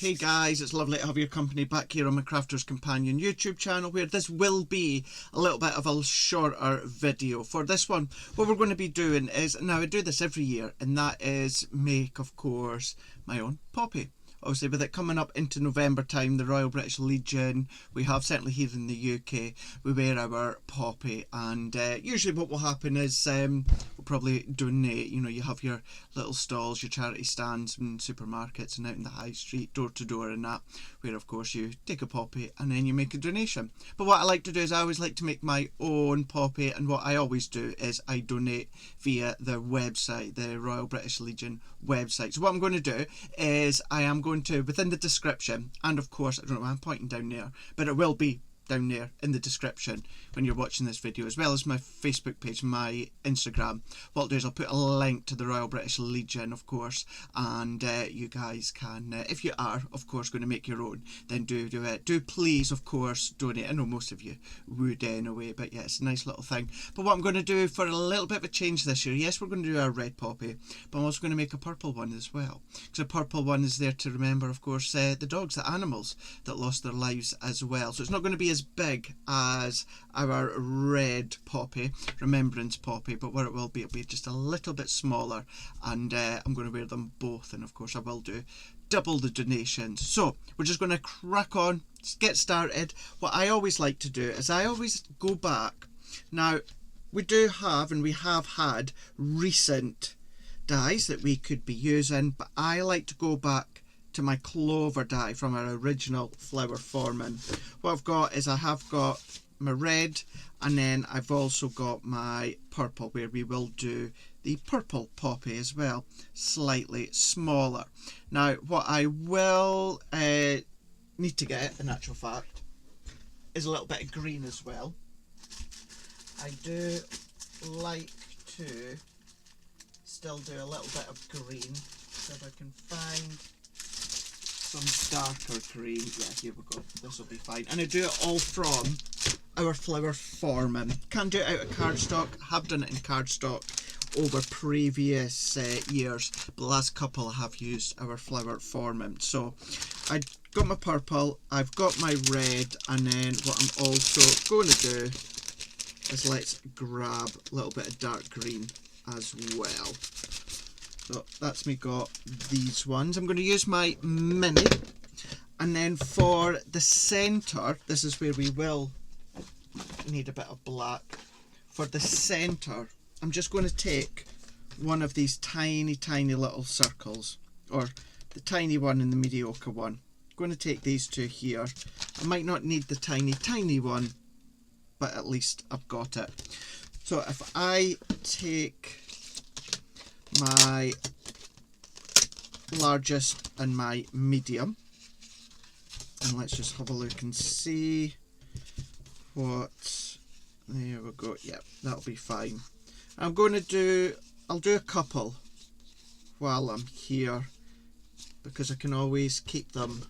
Hey guys, it's lovely to have your company back here on my Crafter's Companion YouTube channel, where this will be a little bit of a shorter video. For this one, what we're going to be doing is, now I do this every year, and that is make, of course, my own poppy. Obviously, with it coming up into November time, the Royal British Legion, we have certainly here in the UK, we wear our poppy, and usually what will happen is we'll probably donate. You know, you have your little stalls, your charity stands in supermarkets and out in the high street, door to door and that, where of course you take a poppy and then you make a donation. But what I like to do is I always like to make my own poppy, and what I always do is I donate via the website, the Royal British Legion website. So what I'm going to do is I am going to, within the description, and of course, I don't know why I'm pointing down there, but it will be down there in the description when you're watching this video, as well as my Facebook page, my Instagram. What I'll do is I'll put a link to the Royal British Legion, of course, and you guys can, if you are, of course, going to make your own, then do it. Do please, of course, donate. I know most of you would anyway, but yeah, it's a nice little thing. But what I'm going to do for a little bit of a change this year, yes, we're going to do our red poppy, but I'm also going to make a purple one as well, because a purple one is there to remember, of course, the dogs, the animals that lost their lives as well. So it's not going to be as big as our red poppy, Remembrance poppy, but what it will be, it'll be just a little bit smaller, and I'm going to wear them both, and of course I will do double the donations. So we're just going to crack on, get started. What I always like to do is I always go back. Now we do have, and we have had, recent dies that we could be using, but I like to go back to my clover die from our original flower forming. What I've got is I have got my red, and then I've also got my purple, where we will do the purple poppy as well, slightly smaller. Now what I will need to get, in actual fact, is a little bit of green as well. I do like to still do a little bit of green, so if I can find some darker green. Yeah, here we go, this will be fine. And I do it all from our flower forming. Can do it out of cardstock, have done it in cardstock over previous years, but the last couple I have used our flower forming. So I got my purple, I've got my red, and then what I'm also going to do is let's grab a little bit of dark green as well. So that's me got these ones. I'm going to use my mini, and then for the centre, this is where we will need a bit of black. For the centre, I'm just going to take one of these tiny little circles, or the tiny one and the mediocre one. I'm going to take these two here. I might not need the tiny one, but at least I've got it. So if I take my largest and my medium, and let's just have a look and see what, there we go, yeah, that'll be fine. I'm going to do, I'll do a couple while I'm here, because I can always keep them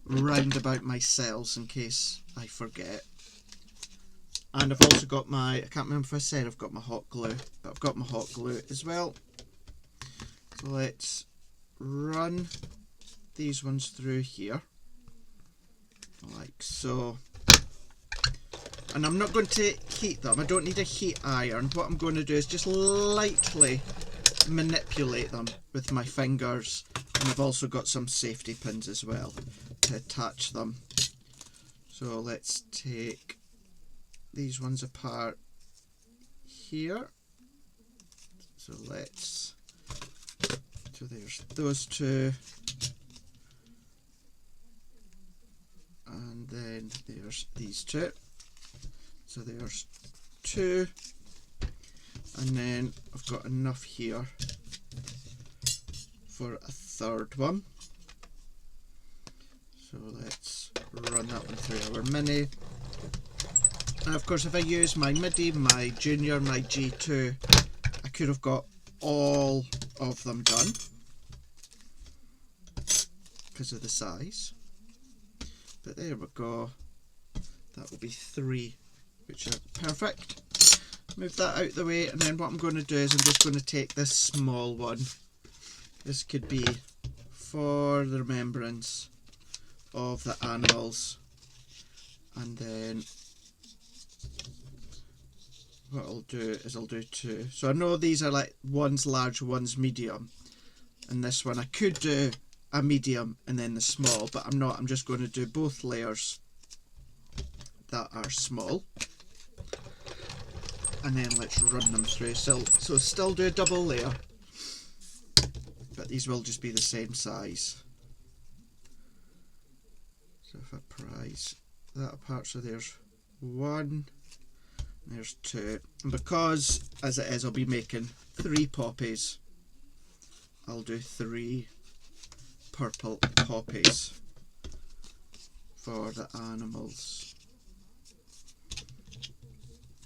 round about my cells in case I forget. And I've also got my, I can't remember if I said I've got my hot glue, but I've got my hot glue as well. So let's run these ones through here, like so. And I'm not going to heat them, I don't need a heat iron. What I'm going to do is just lightly manipulate them with my fingers, and I've also got some safety pins as well to attach them. So let's take these ones apart here. So let's, so there's those two, and then there's these two. So there's two, and then I've got enough here for a third one. So let's run that one through our mini. And of course, if I use my MIDI, my Junior, my G2, I could have got all of them done because of the size. But there we go. That will be 3, which are perfect. Move that out the way, and then what I'm going to do is I'm just going to take this small one. This could be for the remembrance of the animals. And then what I'll do is I'll do two. So I know these are like one's large, one's medium. And this one I could do a medium and then the small, but I'm not. I'm just going to do both layers that are small. And then let's run them through. So still do a double layer, but these will just be the same size. So if I prise that apart, so there's one, there's two. And because, as it is, I'll be making 3 poppies, I'll do 3 purple poppies for the animals.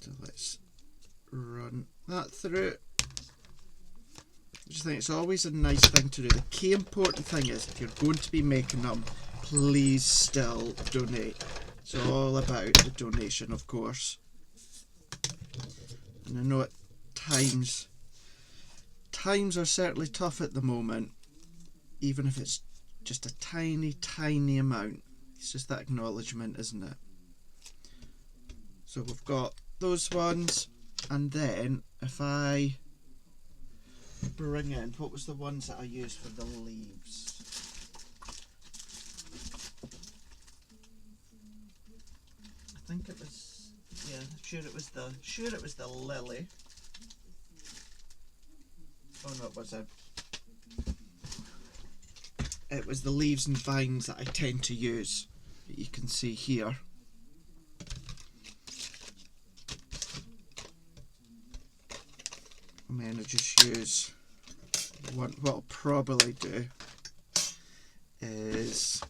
So let's run that through. I just think it's always a nice thing to do. The key important thing is, if you're going to be making them, please still donate. It's all about the donation, of course. And I know at times are certainly tough at the moment, even if it's just a tiny amount. It's just that acknowledgement, isn't it? So we've got those ones, and then if I bring in, what was the ones that I used for the leaves? I think it was, yeah, sure it was the lily. Oh no, it wasn't. It was the leaves and vines that I tend to use, that you can see here. And then I just use one. What I'll probably do is,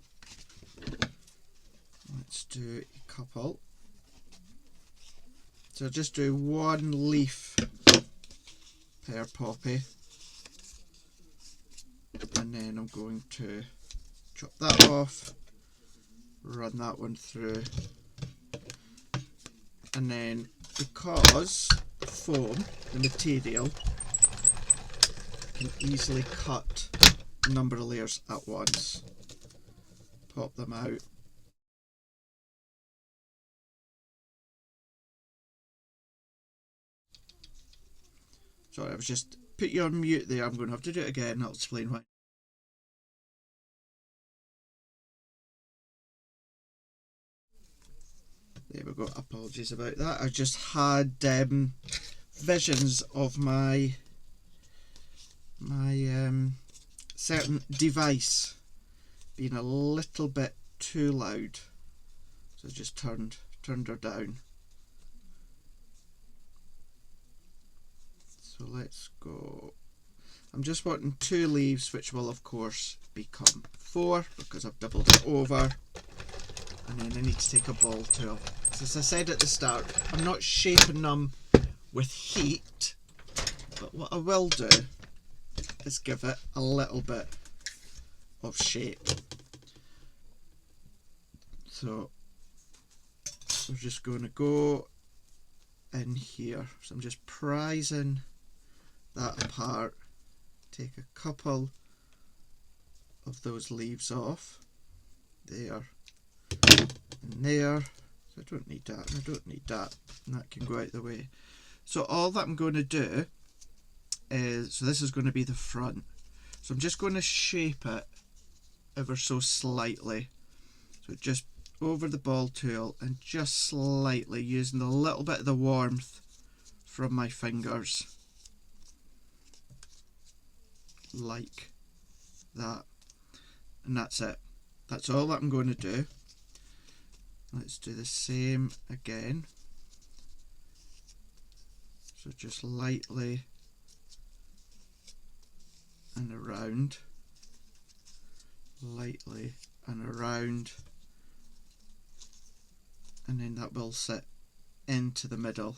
let's do a couple. So I'll just do 1 leaf per poppy, and then I'm going to chop that off, run that one through, and then because the foam, the material, can easily cut a number of layers at once, pop them out. Sorry, I was just put you on mute there. I'm going to have to do it again. I'll explain why. There we go. Apologies about that. I just had visions of my certain device being a little bit too loud, so I just turned her down. So let's go. I'm just wanting 2 leaves, which will of course become 4 because I've doubled it over. And then I need to take a ball tool. So as I said at the start, I'm not shaping them with heat, but what I will do is give it a little bit of shape. So we're just going to go in here. So I'm just prising that apart, take a couple of those leaves off, there and there. So I don't need that, and I don't need that, and that can go out the way. So all that I'm going to do is, so this is going to be the front, so I'm just going to shape it ever so slightly. So just over the ball tool and just slightly, using a little bit of the warmth from my fingers, like that, and that's it. That's all that I'm going to do. Let's do the same again. So just lightly and around, lightly and around, and then that will sit into the middle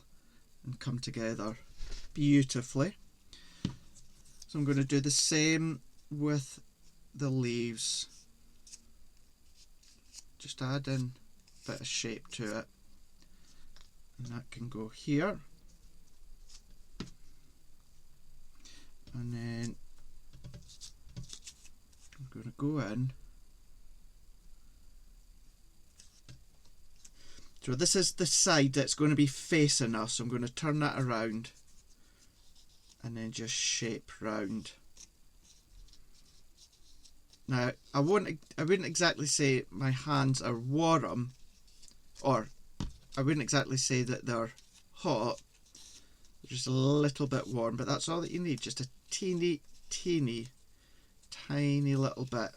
and come together beautifully. So I'm going to do the same with the leaves, just add in a bit of shape to it, and that can go here, and then I'm going to go in. So this is the side that's going to be facing us. So I'm going to turn that around and then just shape round. Now I wouldn't exactly say my hands are warm, or I wouldn't exactly say that they're hot. They're just a little bit warm, but that's all that you need. Just a teeny tiny little bit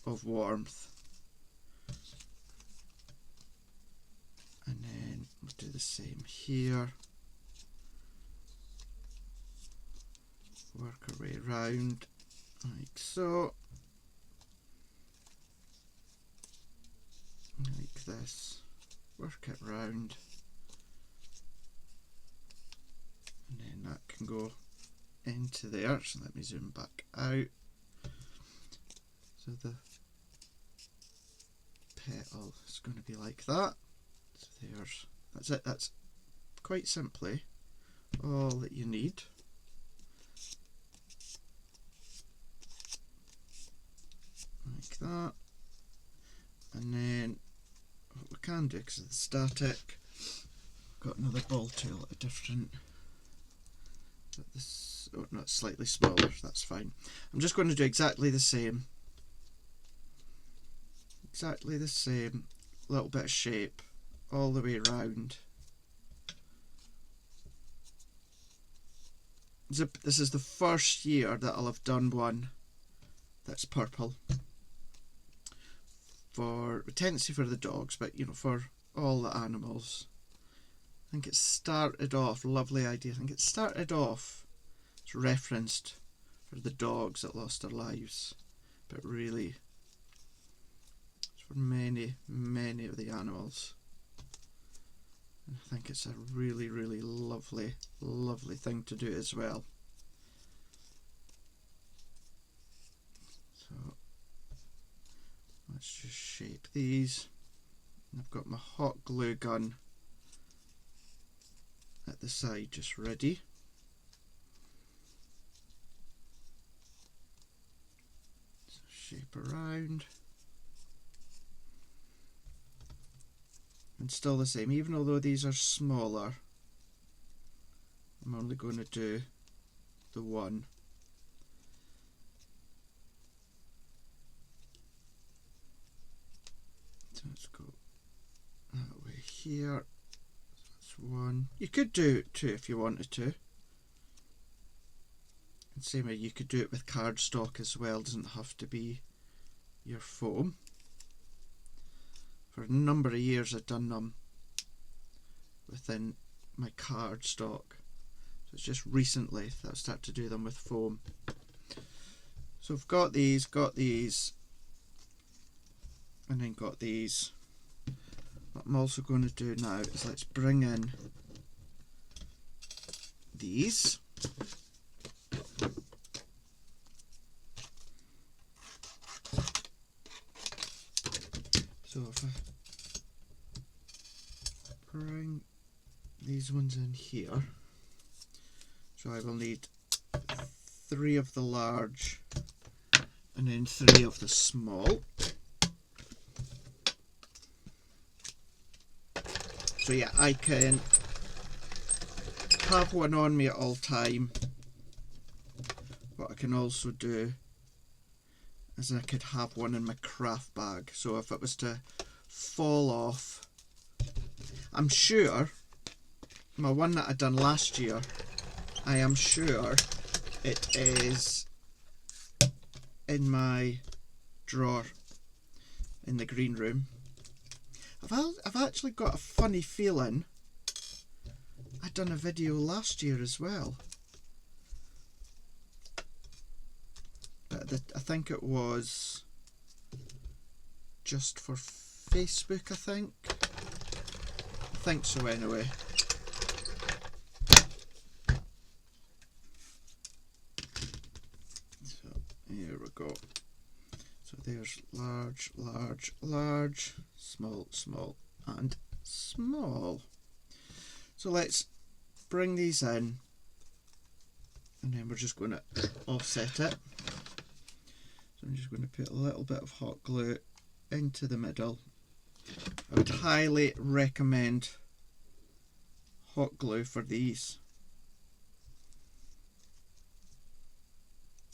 of warmth. And then we'll do the same here. Work our way round like so. Like this. Work it round. And then that can go into there. So let me zoom back out. So the petal is going to be like that. So that's it. That's quite simply all that you need. Like that. And then what we can do, because of the static, I've got another ball tool at a different, but this, oh no, it's slightly smaller, that's fine. I'm just going to do exactly the same, little bit of shape all the way around. This is the first year that I'll have done one that's purple. For a tendency for the dogs, but you know, for all the animals. I think it started off, lovely idea. I think it started off, it's referenced for the dogs that lost their lives, but really it's for many of the animals. And I think it's a really lovely thing to do as well. So let's just shape these. And I've got my hot glue gun at the side just ready. So shape around. And still the same, even although these are smaller, I'm only going to do the one. So let's go that way here. That's one. You could do two if you wanted to. And same way you could do it with cardstock as well, doesn't have to be your foam. For a number of years I've done them within my cardstock. So it's just recently that I've started to do them with foam. So I've got these, and then got these. What I'm also going to do now is let's bring in these. So if I bring these ones in here, so I will need 3 of the large and then 3 of the small. So yeah, I can have one on me at all time. What I can also do is I could have one in my craft bag. So if it was to fall off, I'm sure my one that I done last year, I am sure it is in my drawer in the green room. I've actually got a funny feeling I'd done a video last year as well. But I think it was just for Facebook, I think so anyway. So here we go. So there's large, large, large, small, small, and small. So let's bring these in, and then we're just going to offset it. I'm just going to put a little bit of hot glue into the middle. I would highly recommend hot glue for these.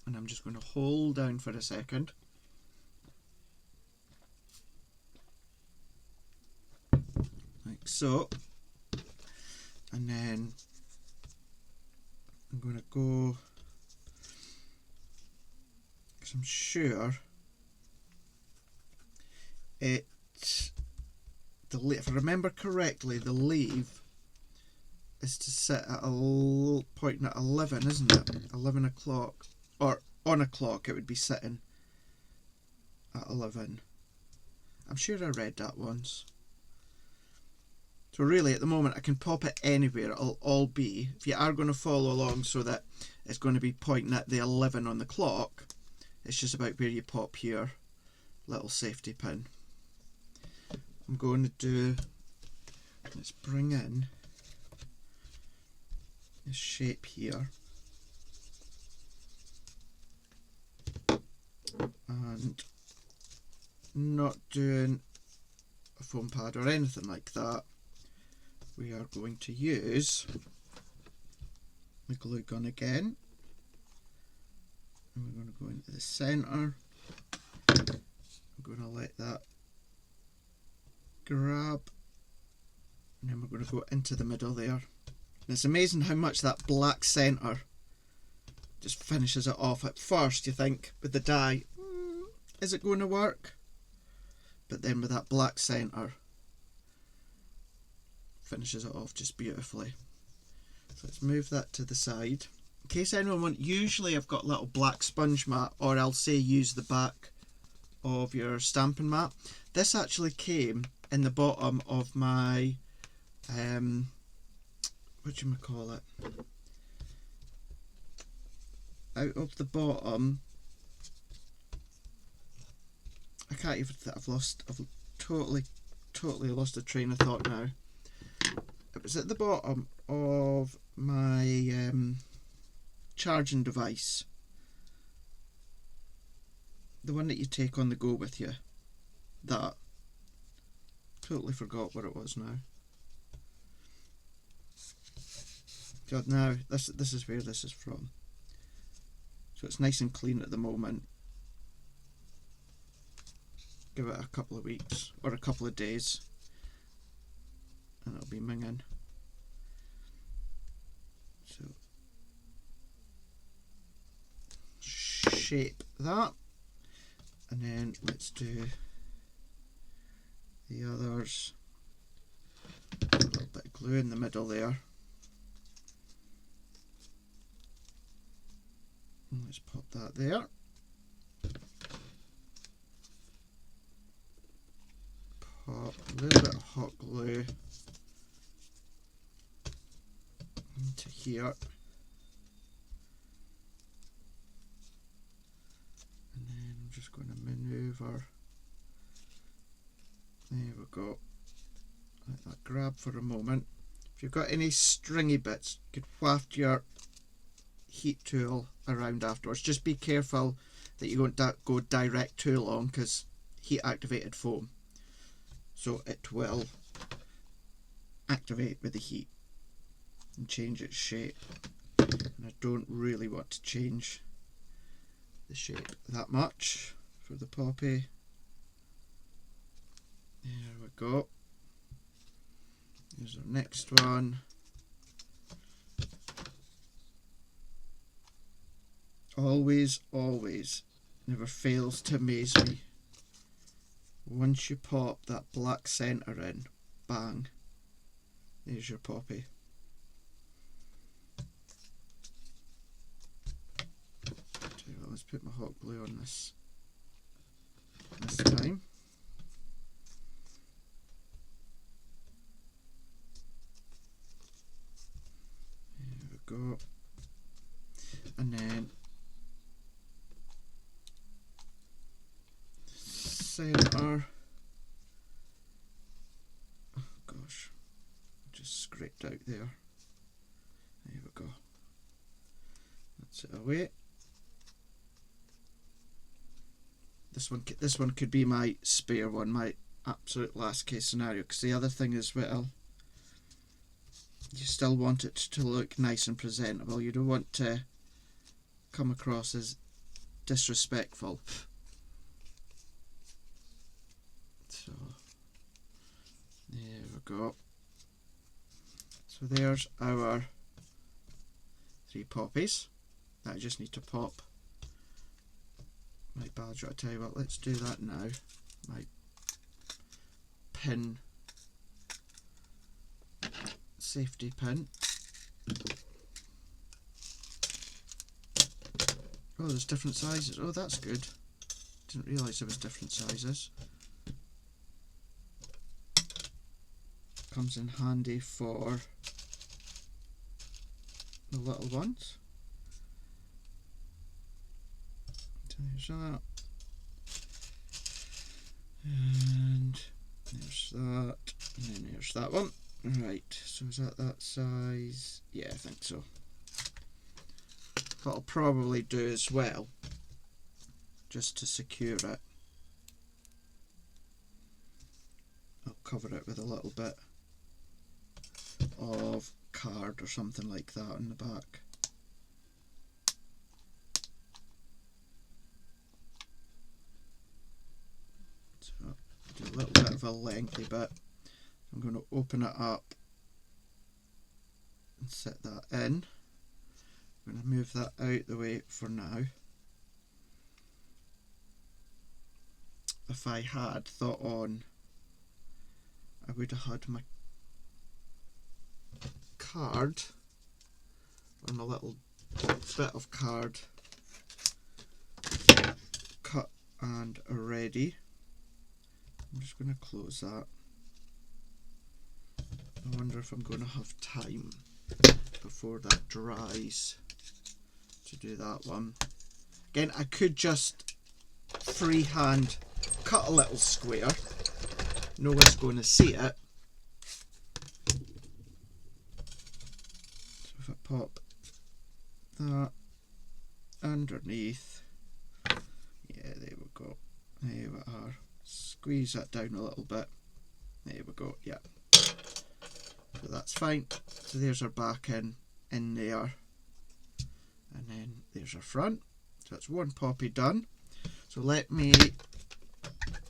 And I'm just going to hold down for a second. Like so. And then I'm going to go, because I'm sure if I remember correctly, the leave is to sit at a point at 11, isn't it? 11 o'clock. Or on a clock it would be sitting at 11. I'm sure I read that once. So really at the moment I can pop it anywhere. It'll all be, if you are going to follow along so that it's going to be pointing at the 11 on the clock, it's just about where you pop your little safety pin. I'm going to do, let's bring in this shape here. And not doing a foam pad or anything like that. We are going to use the glue gun again. And we're going to go into the centre. I'm going to let that grab. And then we're going to go into the middle there. And it's amazing how much that black centre just finishes it off. At first you think with the dye, is it going to work? But then with that black centre, finishes it off just beautifully. So let's move that to the side. In case anyone wants, usually I've got a little black sponge mat, or I'll say use the back of your stamping mat. This actually came in the bottom of my, whatchamacallit, out of the bottom, I can't even, I've totally lost a train of thought now. It was at the bottom of my charging device. The one that you take on the go with you. That. Totally forgot what it was now. God, now, this is where this is from. So it's nice and clean at the moment. Give it a couple of weeks, or a couple of days, and it'll be minging. So shape that, and then let's do the others. A little bit of glue in the middle there. And let's pop that there. Pop a little bit of hot glue into here, and then I'm just going to manoeuvre. There we go. Let that grab for a moment. If you've got any stringy bits, you could waft your heat tool around afterwards. Just be careful that you don't go direct too long, because heat activated foam, so it will activate with the heat and change its shape, and I don't really want to change the shape that much for the poppy. There we go. Here's our next one. Always, never fails to amaze me. Once you pop that black centre in, bang, there's your poppy. Well, let's put my hot glue on this time. There we go. And then centre. Oh gosh, just scraped out there. There we go. That's it away. This one could be my spare one, my absolute last case scenario, because the other thing as well, you still want it to look nice and presentable. You don't want to come across as disrespectful. So there we go. So there's our 3 poppies. I just need to pop my badge. I tell you what, let's do that now. My pin, safety pin. Oh, there's different sizes. Oh, that's good. Didn't realise there was different sizes. Comes in handy for the little ones. There's that. And there's that. And then there's that one. Right, so is that size? Yeah, I think so. What I'll probably do as well, just to secure it, I'll cover it with a little bit of card or something like that on the back. So do a little bit of a lengthy bit. I'm going to open it up and set that in. I'm going to move that out the way for now. If I had thought on, I would have had my card, or my little bit of card cut and ready. I'm just going to close that. I wonder if I'm going to have time before that dries to do that one. Again, I could just freehand cut a little square. No one's going to see it. So if I pop that underneath, yeah, there we go. There we are. Squeeze that down a little bit. There we go. Yeah. So that's fine. So there's our back in there, and then there's our front. So that's one poppy done. So let me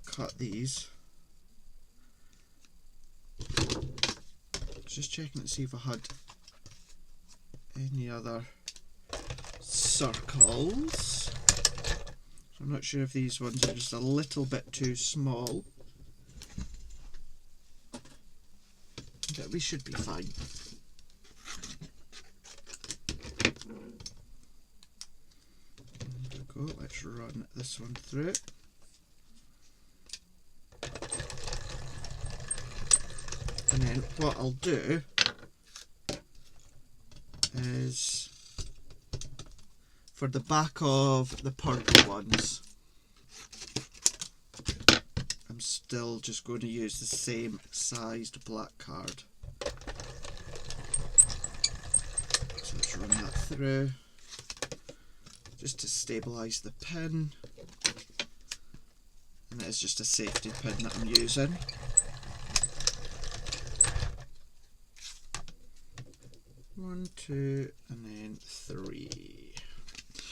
cut these. Just checking to see if I had any other circles. So I'm not sure if these ones are just a little bit too small. But we should be fine. There we go. Let's run this one through. And then what I'll do is, for the back of the purple ones, I'm still just going to use the same sized black card. So let's run that through just to stabilise the pin. And it's just a safety pin that I'm using. One, two, and then three.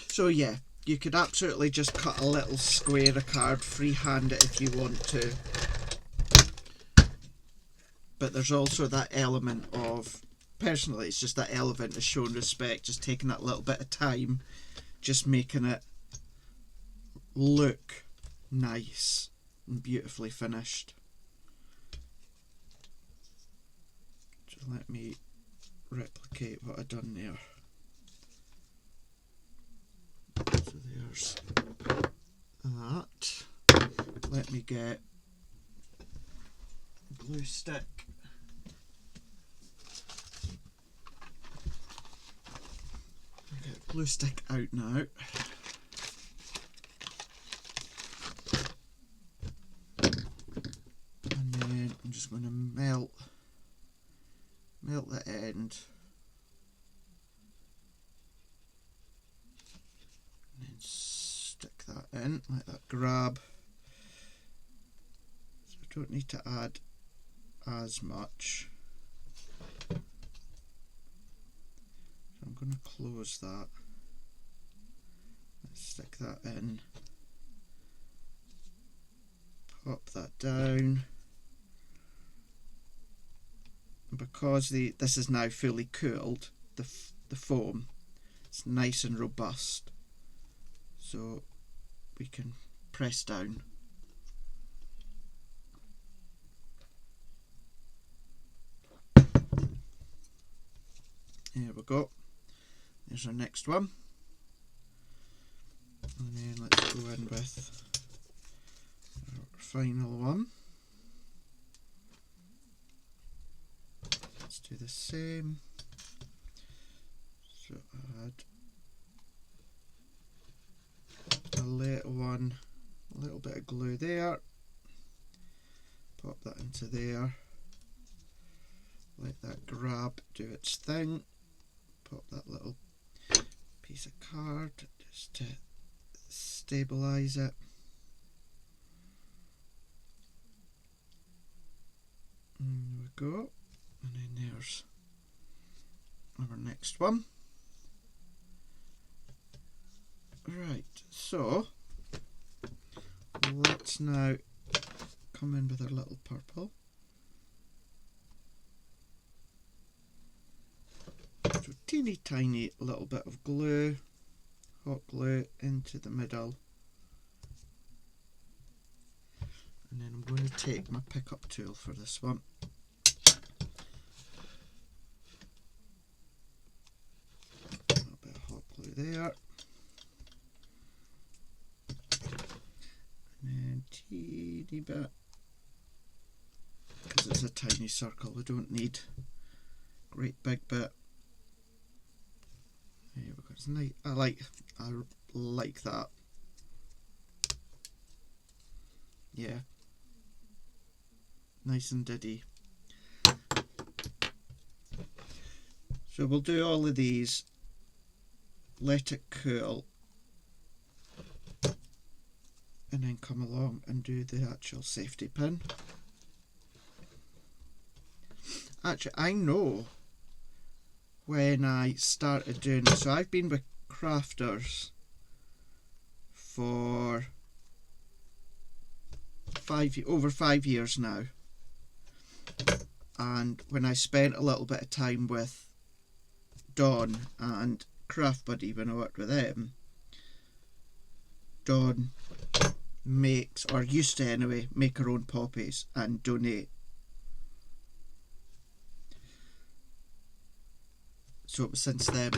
So yeah, you could absolutely just cut a little square of card, freehand it if you want to. But there's also that element of, personally, it's just that element of showing respect, just taking that little bit of time, just making it look nice and beautifully finished. Just let me replicate what I've done there. So there's that. Let me get glue stick. Get glue stick out now. And then I'm just going to melt the end. And then stick that in, let that grab. So I don't need to add as much. So I'm going to close that. Let's stick that in. Pop that down. And because this is now fully cooled, the foam, it's nice and robust. So we can press down. There we go. There's our next one. And then let's go in with our final one. Let's do the same. So add a little one, a little bit of glue there. Pop that into there. Let that grab, do its thing. Pop that little piece of card just to stabilize it. And there we go. And then there's our next one. Right, so let's now come in with our little purple. So teeny tiny little bit of glue, hot glue into the middle. And then I'm going to take my pickup tool for this one. A little bit of hot glue there. And then teeny bit, because it's a tiny circle, we don't need a great big bit. There we go. It's nice. I like that. Yeah, nice and diddy. So we'll do all of these, let it cool, and then come along and do the actual safety pin. Actually, I know when I started doing this, so I've been with crafters for over 5 years now, and when I spent a little bit of time with Dawn and Craft Buddy, when I worked with them, Dawn makes, or used to anyway, make her own poppies and donate. So it was since then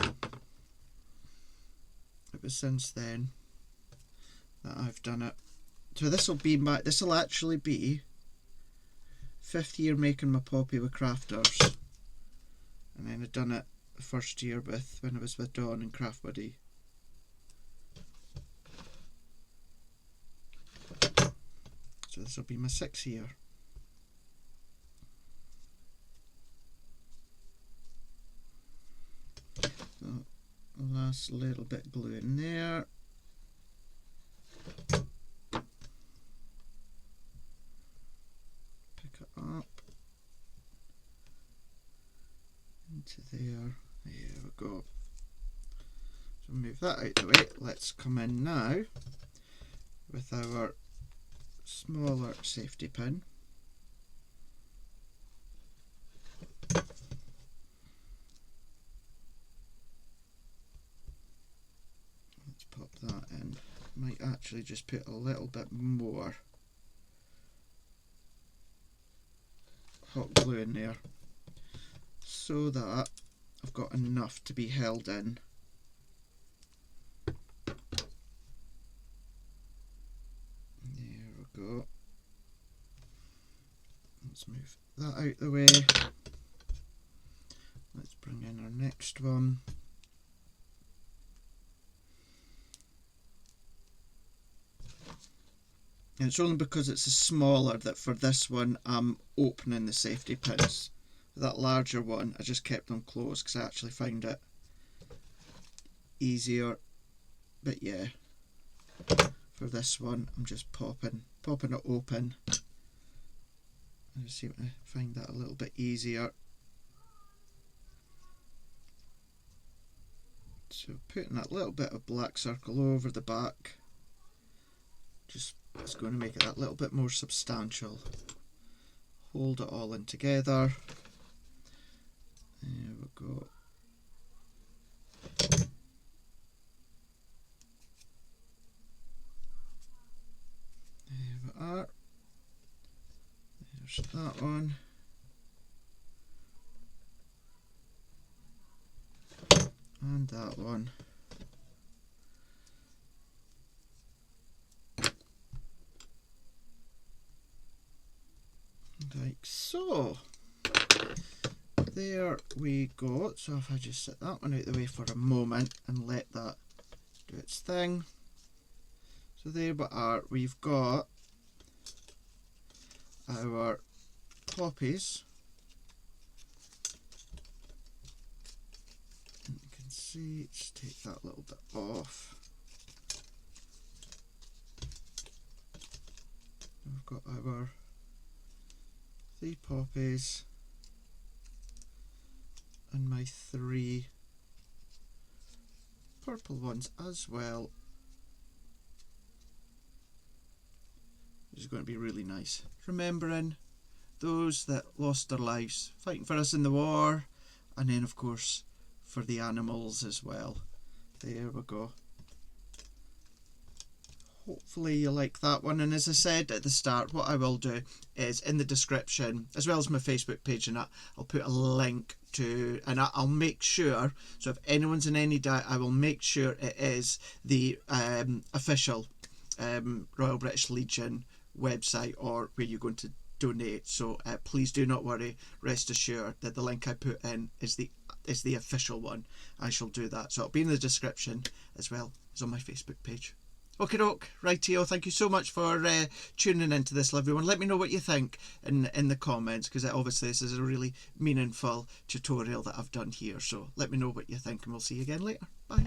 that I've done it. So this will actually be 5th year making my poppy with crafters, and then I've done it the first year when I was with Dawn and Craft Buddy. So this will be my 6th year. So last little bit glue in there. Pick it up into there. There we go. So move that out the way. Let's come in now with our smaller safety pin. Let's pop that in. Might actually just put a little bit more hot glue in there so that I've got enough to be held in. There we go. Let's move that out the way. Let's bring in our next one. And it's only because it's a smaller that for this one I'm opening the safety pins. For that larger one I just kept them closed because I actually found it easier. But yeah, for this one, I'm just popping it open. I just seem to find that a little bit easier. So putting that little bit of black circle over the back, just it's going to make it that little bit more substantial. Hold it all in together. There we go. There we are. There's that one. And that one. Like so. There we go. So if I just set that one out the way for a moment and let that do its thing. So there we are. We've got our poppies. And you can see, just take that little bit off. We've got our 3 poppies and my 3 purple ones as well. Which is going to be really nice. Remembering those that lost their lives fighting for us in the war, and then of course for the animals as well. There we go. Hopefully you like that one, and as I said at the start, what I will do is in the description, as well as my Facebook page and that, I'll put a link to, and I'll make sure, so if anyone's in any doubt, I will make sure it is the official Royal British Legion website, or where you're going to donate. So please do not worry, rest assured that the link I put in is the official one. I shall do that, so it'll be in the description as well as on my Facebook page. Okie doke, rightio, thank you so much for tuning into this, everyone. Let me know what you think in the comments, because obviously this is a really meaningful tutorial that I've done here. So let me know what you think, and we'll see you again later. Bye.